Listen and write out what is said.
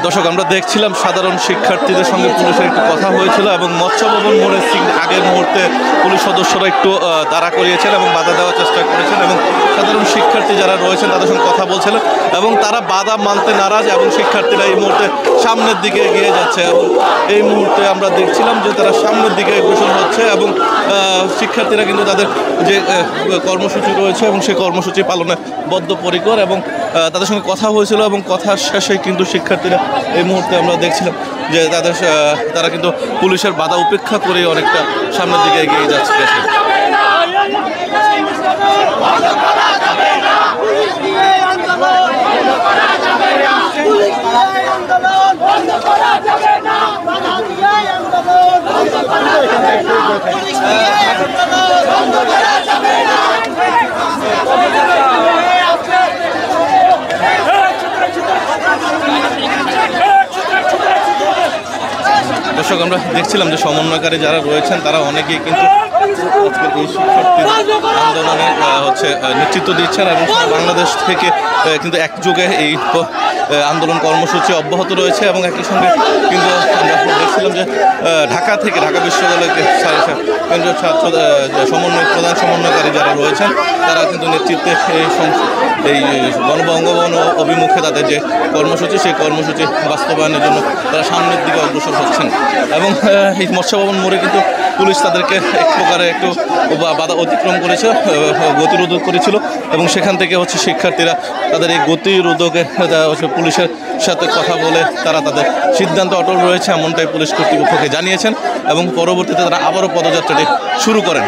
দর্শক, আমরা দেখছিলাম সাধারণ শিক্ষার্থীদের সঙ্গে পুলিশের একটু কথা হয়েছিল এবং মৎস্য ভবন মোড়ের আগের মুহূর্তে পুলিশ সদস্যরা একটু দাঁড়া করিয়েছেন এবং বাধা দেওয়ার চেষ্টা করেছেন এবং সাধারণ শিক্ষার্থী যারা রয়েছেন তাদের সঙ্গে কথা বলছিলেন এবং তারা বাধা মানতে নারাজ এবং শিক্ষার্থীরা এই মুহূর্তে সামনের দিকে এগিয়ে যাচ্ছে এবং এই মুহূর্তে আমরা দেখছিলাম যে তারা সামনের দিকে অগ্রসর হচ্ছে এবং শিক্ষার্থীরা কিন্তু তাদের যে কর্মসূচি রয়েছে এবং সেই কর্মসূচি পালনে বদ্ধপরিকর এবং তাদের সঙ্গে কথা হয়েছিল এবং কথার শেষে কিন্তু শিক্ষার্থীরা এই মুহূর্তে আমরা দেখছিলাম যে তারা কিন্তু পুলিশের বাধা উপেক্ষা করে অনেকটা সামনের দিকে এগিয়ে যাচ্ছে। দর্শক, আমরা দেখছিলাম যে সমন্বয়কারী যারা রয়েছেন তারা অনেকেই কিন্তু আজকের এই শিক্ষার্থী আন্দোলনে নেতৃত্ব দিচ্ছেন এবং বাংলাদেশ থেকে কিন্তু একযোগে এই আন্দোলন কর্মসূচি অব্যাহত রয়েছে এবং একই সঙ্গে কিন্তু আমরা দেখছিলাম যে ঢাকা থেকে ঢাকা বিশ্ববিদ্যালয়ের কেন্দ্রীয় ছাত্র প্রধান সমন্বয়কারী যারা রয়েছেন তারা কিন্তু নেতৃত্বে এই গণবঙ্গভবন অভিমুখে তাদের যে কর্মসূচি সেই কর্মসূচি বাস্তবায়নের জন্য তারা সামনের দিকে অগ্রসর হচ্ছেন এবং এই মৎস্য ভবন মোড়ে কিন্তু পুলিশ তাদেরকে এক প্রকারে একটু বাধা অতিক্রম করেছে, গতিরোধ করেছিল এবং সেখান থেকে শিক্ষার্থীরা তাদের এই গতিরোধকে পুলিশের সাথে কথা বলে তারা তাদের সিদ্ধান্ত অটল রয়েছে এমনটাই পুলিশ কর্তৃপক্ষকে জানিয়েছেন এবং পরবর্তীতে তারা আবারও পদযাত্রাটি শুরু করেন।